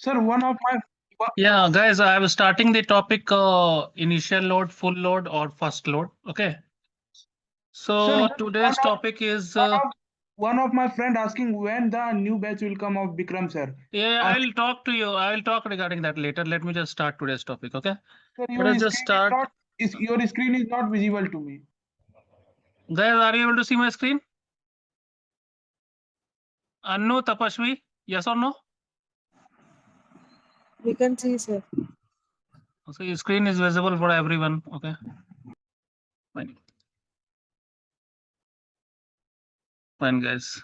Sir, one of my Yeah, guys, I was starting the topic initial load, full load, or first load. Okay. sir, So today's topic is one of my friend asking when the new batch will come of Bikram sir. yeah, And I'll talk to you. I'll talk regarding that later. Let me just start today's topic. Okay. sir, Let us just start. your screen is not visible to me. Guys, are you able to see my screen? Annu, Tapashvi, yes or no? We can see, sir. So your screen is visible for everyone. Okay. Fine. Fine, guys.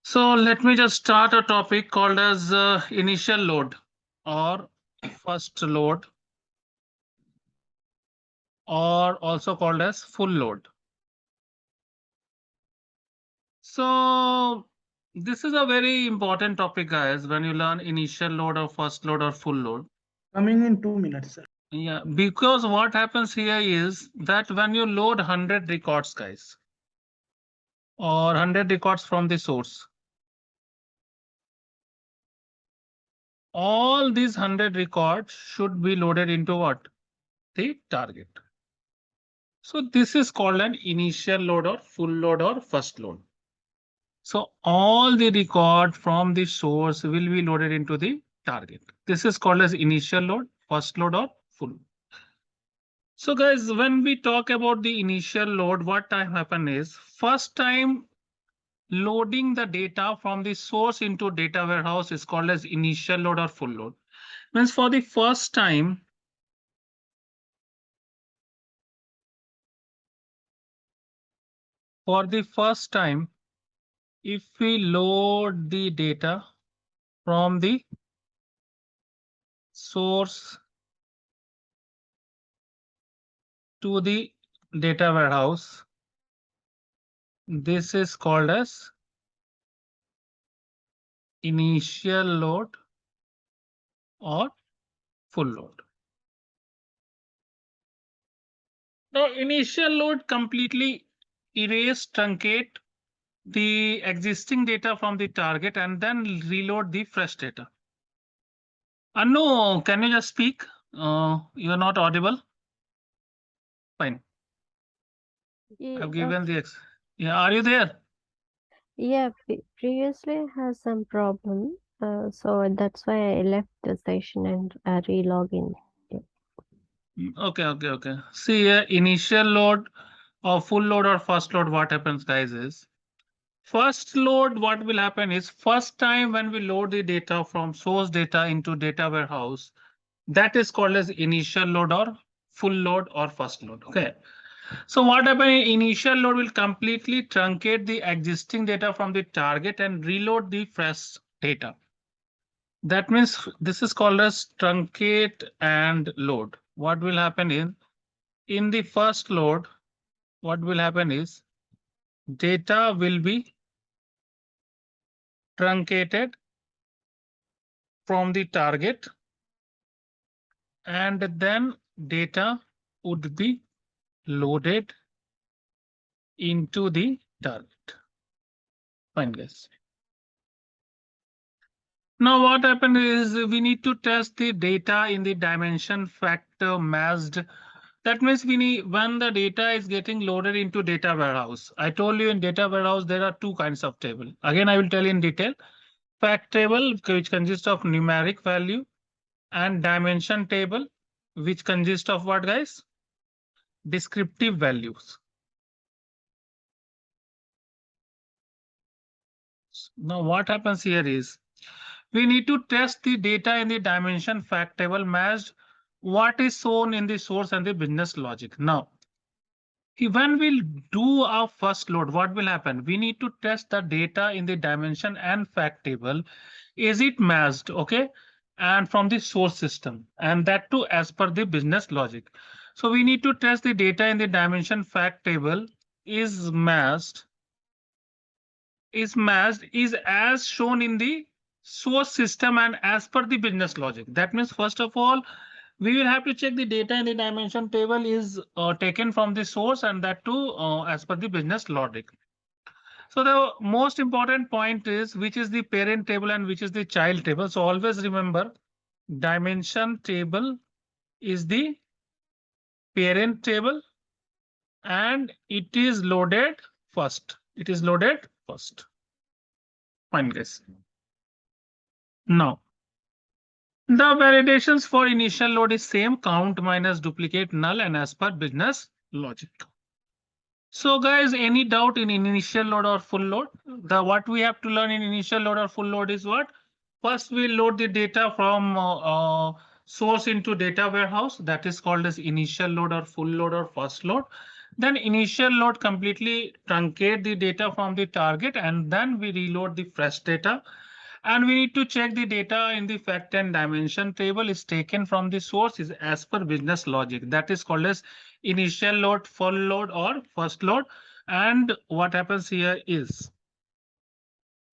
So let me just start a topic called as initial load or first load, or also called as full load. So this is a very important topic, guys, when you learn initial load or first load or full load. Coming in 2 minutes, sir. Yeah, because what happens here is that when you load 100 records, guys, or 100 records from the source, all these 100 records should be loaded into what? The target. So this is called an initial load or full load or first load. So all the record from the source will be loaded into the target. This is called as initial load, first load, or full. So guys, when we talk about the initial load, what time happen is first time loading the data from the source into data warehouse is called as initial load or full load. Means for the first time, if we load the data from the source to the data warehouse, this is called as initial load or full load. Now, initial load completely erase, truncate the existing data from the target and then reload the fresh data. No, can you just speak? You're not audible. Fine. I've given the yeah. Are you there? Yeah, previously has some problem. So that's why I left the session and re-log in. Okay. See, initial load or full load or first load, what happens, guys, is first load, what will happen is first time when we load the data from source data into data warehouse, that is called as initial load or full load or first load. Okay. So what happens, initial load will completely truncate the existing data from the target and reload the fresh data. That means this is called as truncate and load. What will happen in the first load, what will happen is data will be truncated from the target and then data would be loaded into the target. Fine, guys. Now what happened is we need to test the data in the dimension factor matched. That means we need when the data is getting loaded into data warehouse. I told you in data warehouse there are two kinds of table. Again, I will tell you in detail. Fact table, which consists of numeric value, and dimension table, which consists of what, guys? Descriptive values. Now what happens here is we need to test the data in the dimension fact table matched what is shown in the source and the business logic. Now, when we'll do our first load, what will happen? We need to test the data in the dimension and fact table. Is it matched? Okay. And from the source system, and that too as per the business logic. So we need to test the data in the dimension fact table is matched is as shown in the source system and as per the business logic. That means first of all, we will have to check the data in the dimension table is taken from the source and that too as per the business logic. So the most important point is which is the parent table and which is the child table. So always remember dimension table is the parent table and it is loaded first. It is loaded first. Fine, guys. Now, the validations for initial load is same, count minus duplicate null and as per business logic. So guys, any doubt in initial load or full load? What we have to learn in initial load or full load is what? First, we load the data from source into data warehouse. That is called as initial load or full load or first load. Then initial load completely truncate the data from the target and then we reload the fresh data. And we need to check the data in the fact and dimension table is taken from the source is as per business logic. That is called as initial load, full load or first load. And what happens here is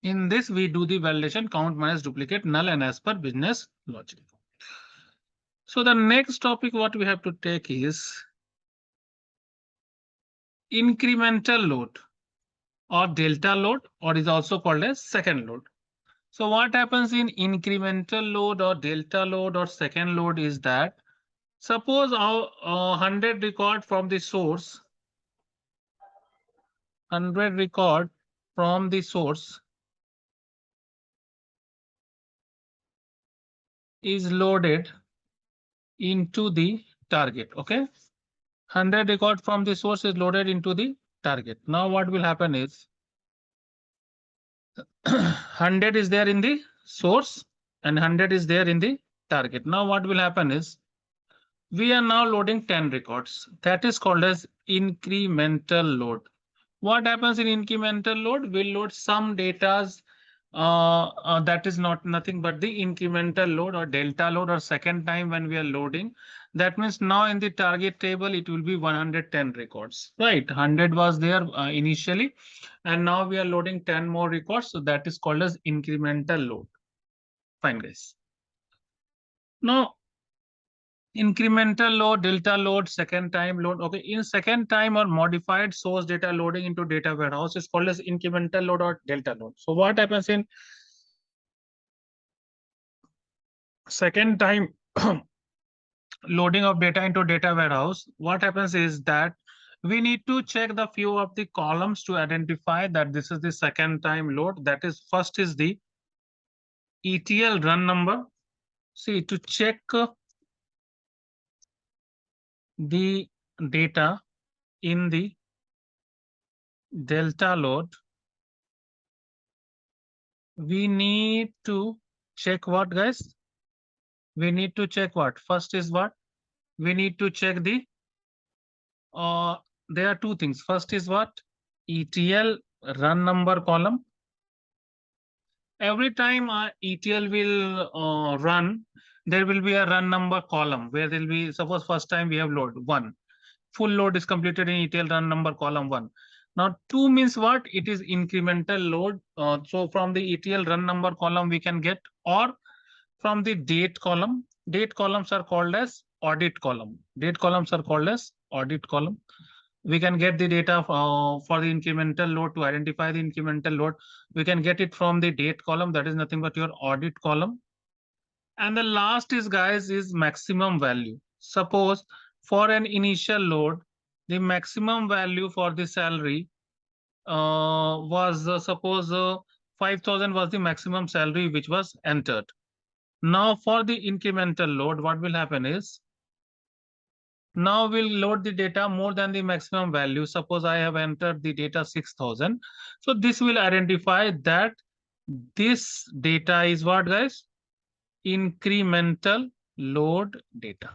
in this we do the validation count minus duplicate null and as per business logic. So the next topic what we have to take is incremental load or delta load or is also called as second load. So what happens in incremental load or delta load or second load is that suppose our 100 record from the source, 100 record from the source is loaded into the target. Okay, 100 record from the source is loaded into the target. Now what will happen is 100 is there in the source and 100 is there in the target. Now what will happen is we are now loading 10 records. That is called as incremental load. What happens in incremental load? We'll load some datas that is nothing but the incremental load or delta load or second time when we are loading. That means now in the target table it will be 110 records, right? 100 was there initially and now we are loading 10 more records. So that is called as incremental load. Fine, guys. Now incremental load, delta load, second time load. Okay, in second time or modified source data loading into data warehouse is called as incremental load or delta load. So what happens in second time loading of data into data warehouse? What happens is that we need to check the few of the columns to identify that this is the second time load. That is first is the ETL run number. See, to check the data in the delta load, we need to check what, guys? We need to check what? First is what? We need to check the there are two things. First is what? ETL run number column. Every time ETL will run, there will be a run number column where there will be, suppose first time we have load 1. Full load is completed in ETL run number column 1. Now 2 means what? It is incremental load. So from the ETL run number column we can get, or from the date column. Date columns are called as audit column. Date columns are called as audit column. We can get the data for the incremental load to identify the incremental load. We can get it from the date column. That is nothing but your audit column. And the last is, guys, is maximum value. Suppose for an initial load, the maximum value for the salary was suppose 5,000 was the maximum salary which was entered. Now for the incremental load, what will happen is now we'll load the data more than the maximum value. Suppose I have entered the data 6,000. So this will identify that this data is what, guys? Incremental load data.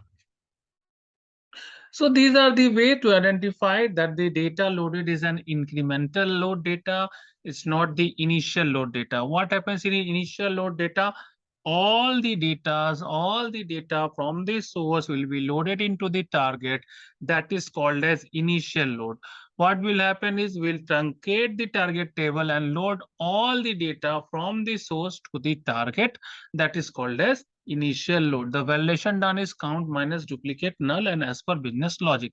So these are the way to identify that the data loaded is an incremental load data. It's not the initial load data. What happens in initial load data? All the data from the source will be loaded into the target. That is called as initial load. what will happen is we'll truncate the target table and load all the data from the source to the target. That is called as initial load. The validation done is count minus duplicate null and as per business logic.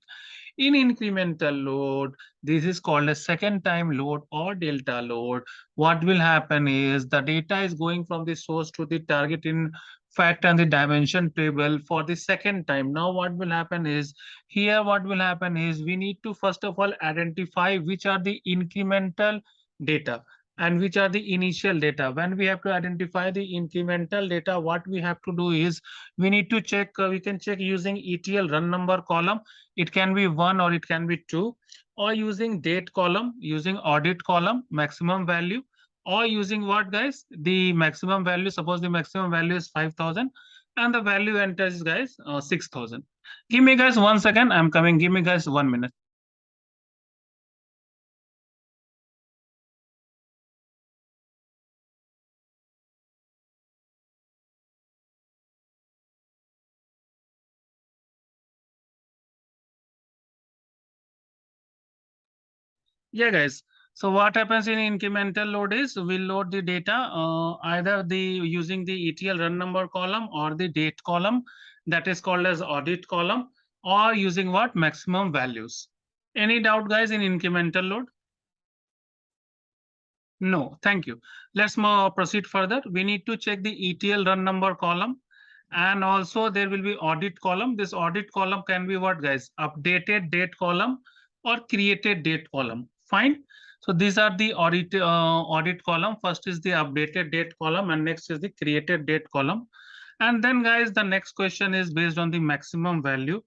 In incremental load, this is called a second time load or delta load. What will happen is the data is going from the source to the target in fact and the dimension table for the second time. Now what will happen is here what will happen is we need to first of all identify which are the incremental data and which are the initial data. When we have to identify the incremental data, what we have to do is we need to check, we can check using ETL run number column. It can be 1 or it can be 2, or using date column, using audit column, maximum value, or using what guys, the maximum value. Suppose the maximum value is 5,000 and the value enters guys 6,000. Give me guys 1 second, I'm coming. Give me guys 1 minute. Yeah guys, so what happens in incremental load is we'll load the data either the using the ETL run number column or the date column, that is called as audit column, or using what, maximum values. Any doubt guys in incremental load? No, thank you. Let's proceed further. We need to check the ETL run number column, and also there will be audit column. This audit column can be what guys, updated date column or created date column. Fine. So these are the audit column. First is the updated date column and next is the created date column. And then guys, the next question is based on the maximum value.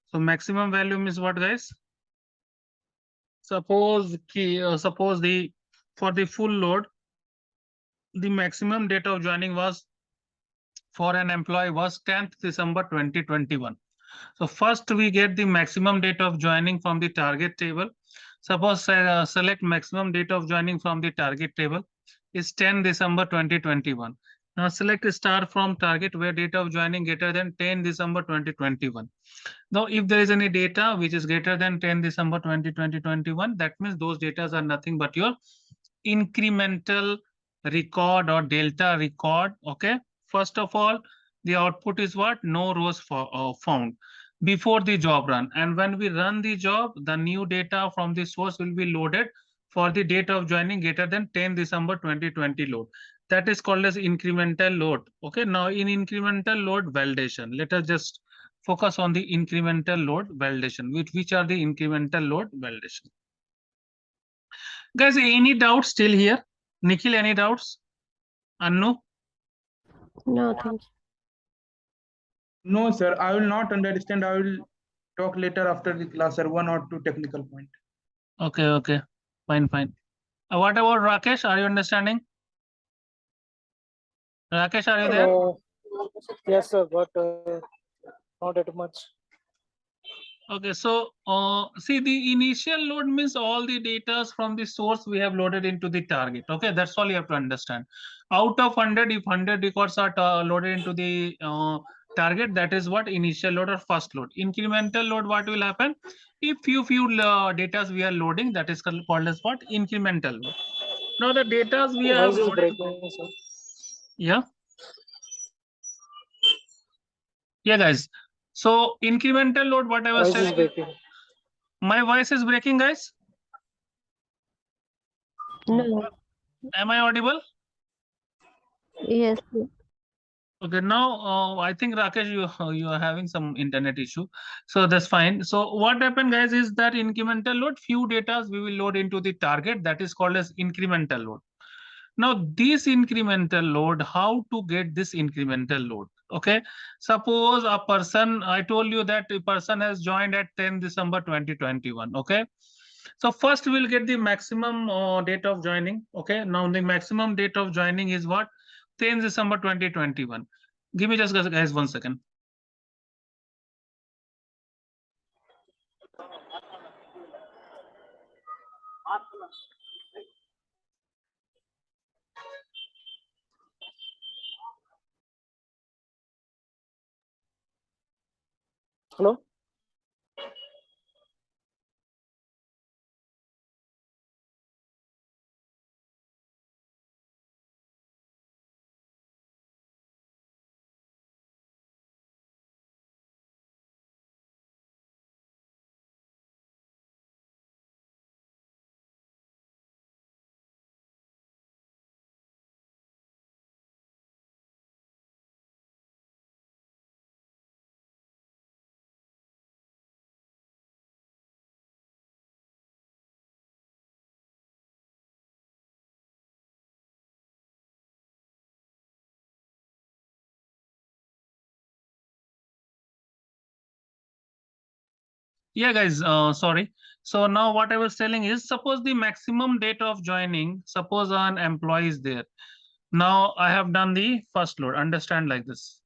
So maximum value means what guys? Suppose the for the full load, the maximum date of joining was for an employee was 10th December 2021. So first we get the maximum date of joining from the target table. Suppose select maximum date of joining from the target table is 10 December 2021. Now select star from target where date of joining greater than 10 December 2021. Now if there is any data which is greater than 10 December 2021, that means those data are nothing but your incremental record or delta record. Okay, first of all the output is what, no rows found before the job run, and when we run the job the new data from the source will be loaded for the date of joining greater than 10 December 2020 load. That is called as incremental load. Okay, now in incremental load validation, let us just focus on the incremental load validation. Which are the incremental load validation? Guys, any doubts still here? Nikhil, any doubts? Anu? No, thank you. No, sir, I will not understand. I will talk later after the class, sir. 1 or 2 technical point. Okay, okay. Fine, fine. What about Rakesh? Are you understanding? Rakesh, are you there? Yes, sir, but not that much. Okay, so see, the initial load means all the data from the source we have loaded into the target. Okay, that's all you have to understand. Out of 100, if 100 records are loaded into the target, that is what initial load or first load. Incremental load, what will happen? If few data we are loading, that is called as what? Incremental load. Now the data we are Voice is loading. breaking, sir. Yeah. Yeah, guys. So incremental load, what I was Voice is telling. breaking. My voice is breaking, guys. No. Am I audible? Yes. Okay, now I think Rakesh, you are having some internet issue, so that's fine. So what happened, guys, is that incremental load, few data we will load into the target, that is called as incremental load. Now this incremental load, how to get this incremental load? Okay, suppose a person, I told you that a person has joined at 10 December 2021. Okay, so first we'll get the maximum date of joining. Okay, now the maximum date of joining is what? 10 December 2021. Give me just guys 1 second. Hello? Yeah, guys, sorry. So now what I was telling is, suppose the maximum date of joining, suppose an employee is there. Now I have done the first load. Understand like this.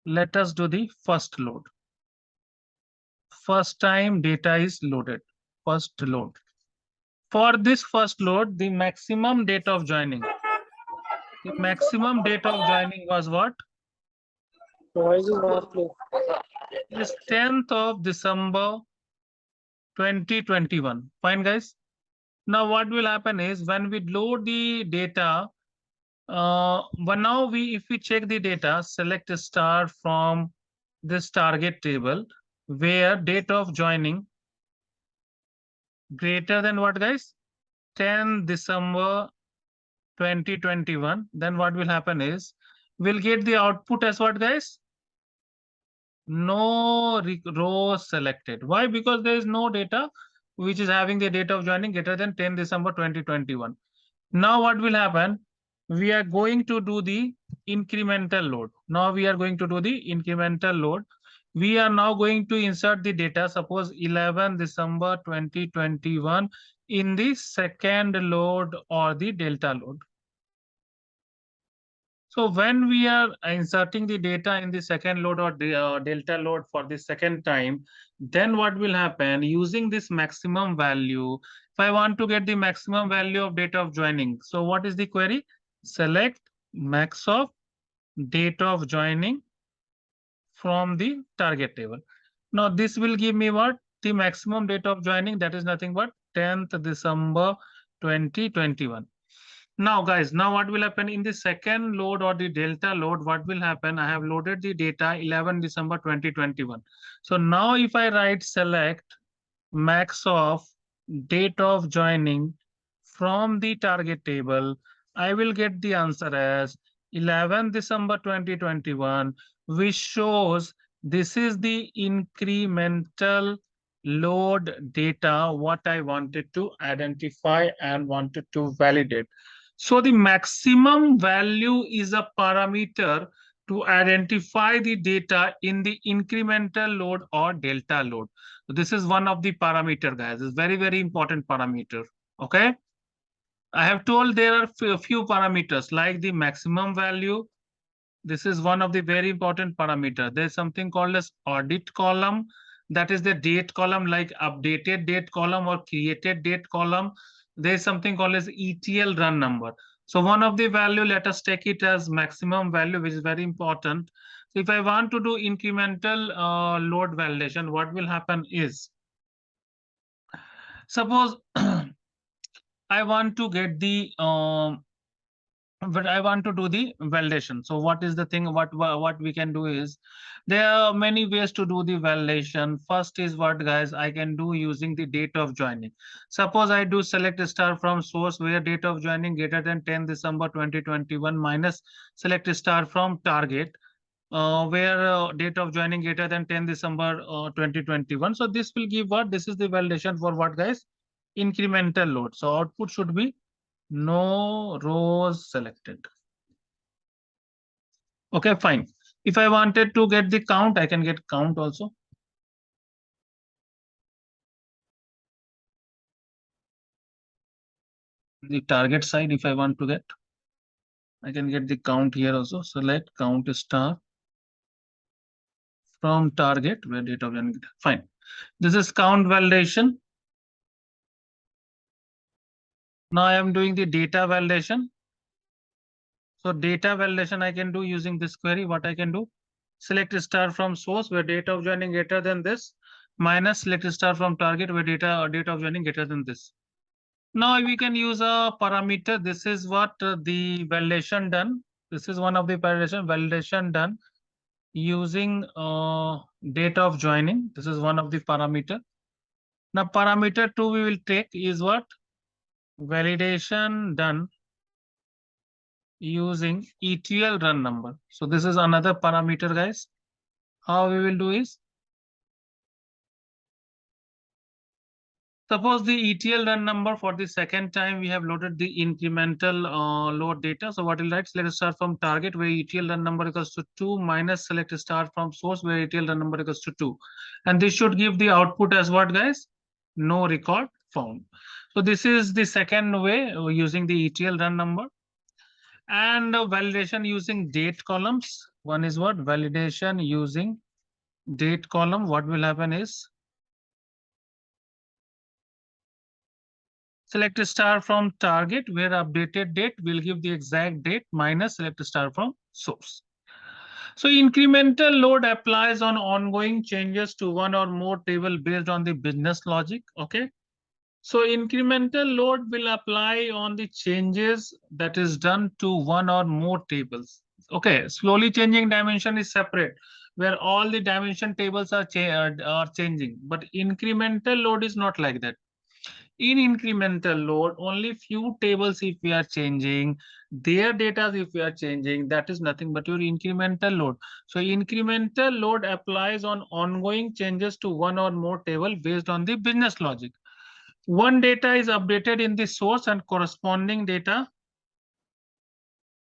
Let us do the first load. First time data is loaded. First load. For this first load, the maximum date of joining. The maximum date of joining was what? Voice is not clear. It is 10th of December 2021. Fine, guys. Now what will happen is when we load the data, but now if we check the data, select a star from this target table where date of joining greater than what, guys? 10 December 2021. Then what will happen is we'll get the output as what, guys? No row selected. Why? Because there is no data which is having the date of joining greater than 10 December 2021. Now what will happen? We are going to do the incremental load. Now we are going to do the incremental load. We are now going to insert the data, suppose 11 December 2021 in the second load or the delta load. So when we are inserting the data in the second load or the delta load for the second time, then what will happen using this maximum value? If I want to get the maximum value of date of joining, so what is the query? Select max of date of joining from the target table. Now this will give me what? The maximum date of joining, that is nothing but 10th December 2021. Now guys, now what will happen in the second load or the delta load? What will happen? I have loaded the data 11 December 2021. So now if I write select max of date of joining from the target table, I will get the answer as 11 December 2021, which shows this is the incremental load data what I wanted to identify and wanted to validate. So the maximum value is a parameter to identify the data in the incremental load or delta load. So this is one of the parameter, guys. It's very, very important parameter. Okay. I have told there are a few parameters like the maximum value. This is one of the very important parameter. There's something called as audit column. That is the date column, like updated date column or created date column. There's something called as ETL run number. So one of the value, let us take it as maximum value, which is very important. So if I want to do incremental load validation, what will happen is, suppose I want to get the but I want to do the validation. So what is the thing? What we can do is, there are many ways to do the validation. First is what, guys, I can do using the date of joining. Suppose I do select a star from source where date of joining greater than 10 December 2021 minus select a star from target where date of joining greater than 10 December 2021. So this will give what? This is the validation for what, guys? Incremental load. So output should be no rows selected. Okay, fine. If I wanted to get the count, I can get count also. The target side, if I want to get, I can get the count here also. Select count star from target where date of joining. Fine. This is count validation. Now I am doing the data validation. So data validation I can do using this query. What I can do? Select a star from source where date of joining greater than this, minus select a star from target where date of joining greater than this. Now we can use a parameter. This is what the validation done. This is one of the validation done using date of joining. This is one of the parameter. Now parameter 2 we will take is what? Validation done using ETL run number. So this is another parameter, guys. How we will do is, Suppose the ETL run number for the second time we have loaded the incremental load data. So what will write? Select start from target where ETL run number equals to 2 minus select start from source where ETL run number equals to 2. And this should give the output as what, guys? No record found. So this is the second way using the ETL run number. And validation using date columns. One is what? Validation using date column. What will happen is select a star from target where updated date will give the exact date minus select a star from source. So incremental load applies on ongoing changes to one or more table based on the business logic. Okay. So incremental load will apply on the changes that is done to one or more tables. Okay. Slowly changing dimension is separate where all the dimension tables are changing, but incremental load is not like that. In incremental load, only few tables if we are changing, their data if we are changing, that is nothing but your incremental load. So incremental load applies on ongoing changes to one or more table based on the business logic. One data is updated in the source and corresponding data.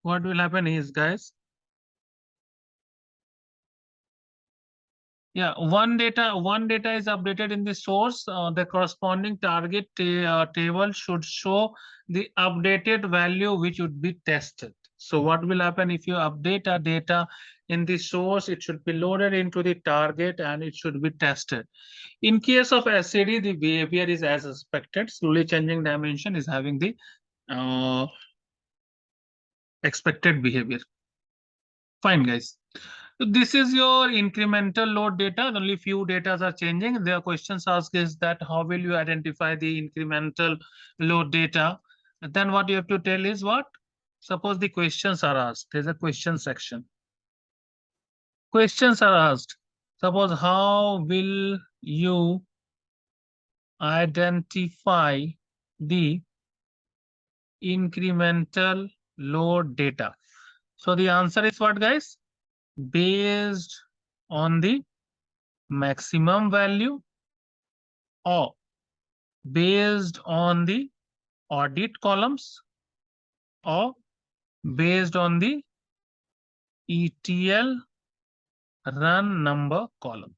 What will happen is, guys, yeah, one data is updated in the source. The corresponding target table should show the updated value which would be tested. So what will happen if you update a data in the source? It should be loaded into the target and it should be tested. In case of SCD, the behavior is as expected. Slowly changing dimension is having the expected behavior. Fine, guys. So this is your incremental load data. Only few data are changing. Their questions asked is that how will you identify the incremental load data? And then what you have to tell is what? Suppose the questions are asked. There's a question section. Questions are asked. Suppose how will you identify the incremental load data? So the answer is what, guys? Based on the maximum value or based on the audit columns or based on the ETL run number column.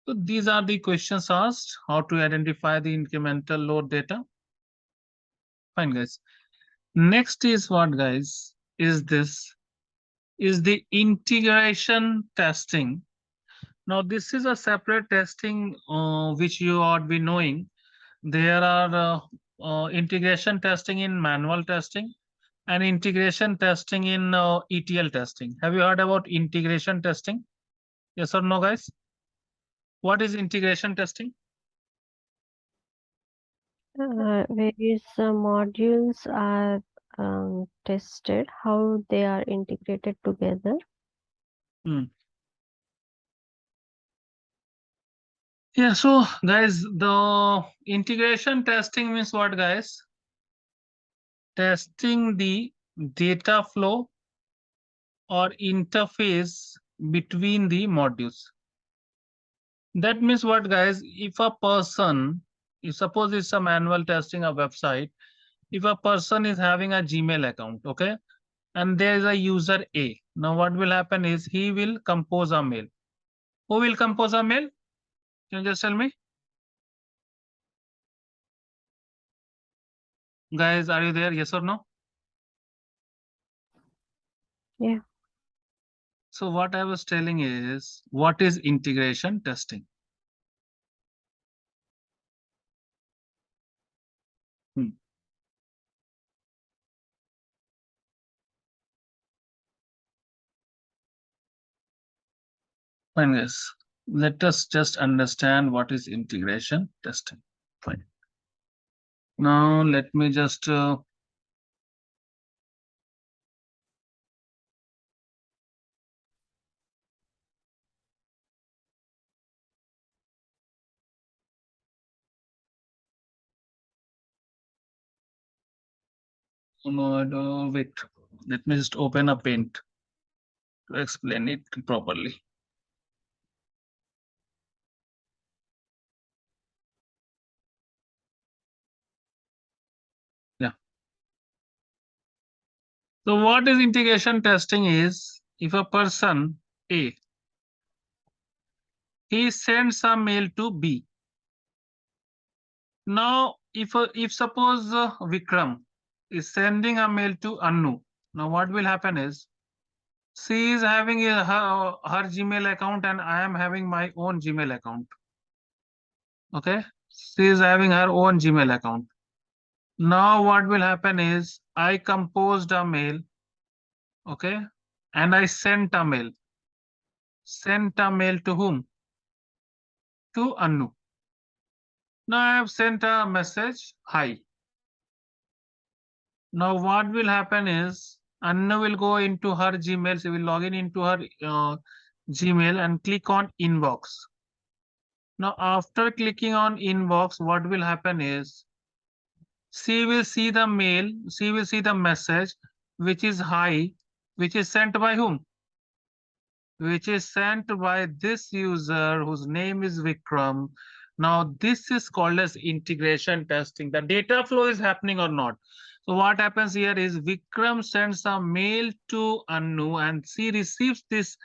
So these are the questions asked, how to identify the incremental load data. Fine, guys. Next is what, guys, is this is the integration testing. Now this is a separate testing which you ought be knowing. There are integration testing in manual testing and integration testing in ETL testing. Have you heard about integration testing? Yes or no, guys? What is integration testing? Various modules are tested, how they are integrated together. Yeah, so guys, the integration testing means what, guys? Testing the data flow or interface between the modules. That means what, guys? If a person, if suppose it's a manual testing a website, if a person is having a Gmail account, okay, and there is a user A. Now what will happen is he will compose a mail. Who will compose a mail? Can you just tell me? Guys, are you there? Yes or no? Yeah. So what I was telling is, what is integration testing? Fine, guys. Let us just understand what is integration testing. Fine. Now let me just no, I don't, wait. Let me just open a paint to explain it properly. So what is integration testing is, if a person A, he sends a mail to B. Now, if suppose Vikram is sending a mail to Anu, now what will happen is, she is having her Gmail account and I am having my own Gmail account. Okay, she is having her own Gmail account. Now what will happen is, I composed a mail, okay, and I sent a mail. Sent a mail to whom? To Anu. Now I have sent a message, hi. Now what will happen is, Anna will go into her Gmail, she will log in into her Gmail and click on inbox. Now after clicking on inbox, what will happen is, she will see the mail, she will see the message, which is hi, which is sent by whom? Which is sent by this user whose name is Vikram. Now this is called as integration testing. The data flow is happening or not. So what happens here is, Vikram sends a mail to Anu and she receives this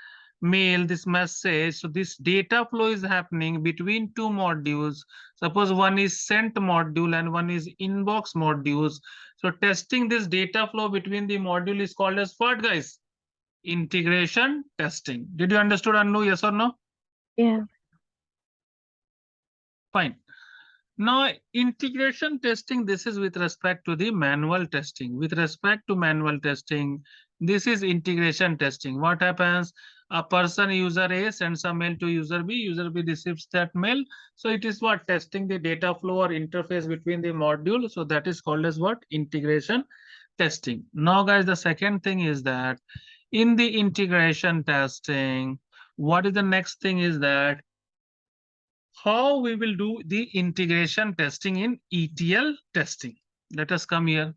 mail, this message. So this data flow is happening between two modules. Suppose one is sent module and one is inbox modules. So testing this data flow between the module is called as what, guys? Integration testing. Did you understood, Anu? Yes or no? Yeah. Fine. Now, integration testing, this is with respect to the manual testing. With respect to manual testing, this is integration testing. What happens? A person, user A, sends a mail to user B receives that mail. So it is what? Testing the data flow or interface between the module. So that is called as what? Integration testing. Now, guys, the second thing is that in the integration testing, what is the next thing is that how we will do the integration testing in ETL testing. Let us come here.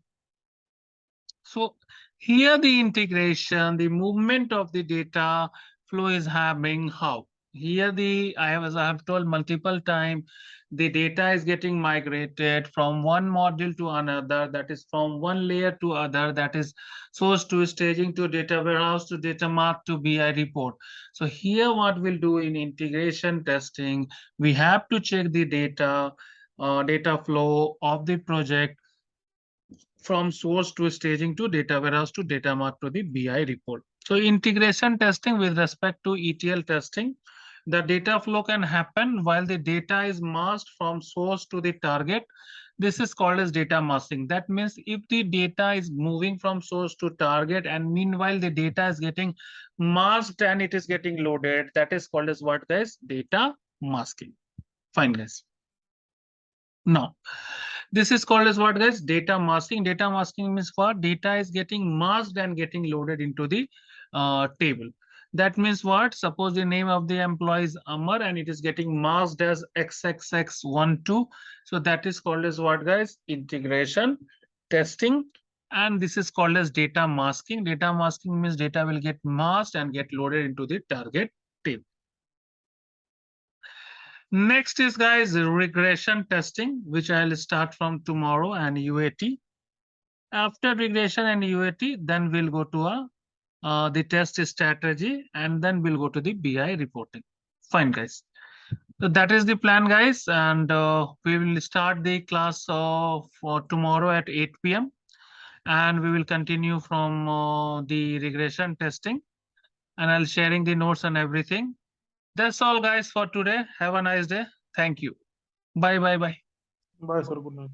So here the integration, the movement of the data flow is happening how? Here as I have told multiple times, the data is getting migrated from one module to another, that is from one layer to other, that is source to staging to data warehouse to data mart to BI report. So here what we'll do in integration testing, we have to check the data flow of the project from source to staging to data warehouse to data mart to the BI report. So integration testing with respect to ETL testing, the data flow can happen while the data is masked from source to the target. This is called as data masking. That means if the data is moving from source to target and meanwhile the data is getting masked and it is getting loaded, that is called as what, guys? Data masking. Fine, guys. Now, this is called as what, guys? Data masking. Data masking means what? Data is getting masked and getting loaded into the table. That means what? Suppose the name of the employee is Amar and it is getting masked as XXX12. So that is called as what, guys? Integration testing. And this is called as data masking. Data masking means data will get masked and get loaded into the target table. Next is, guys, regression testing, which I'll start from tomorrow, and UAT. After regression and UAT, then we'll go to the test strategy, and then we'll go to the BI reporting. Fine, guys. So that is the plan, guys, and we will start the class for tomorrow at 8 p.m. and we will continue from the regression testing, and I'll sharing the notes and everything. That's all, guys, for today. Have a nice day. Thank you. Bye, bye, bye. Bye, sir. Good night.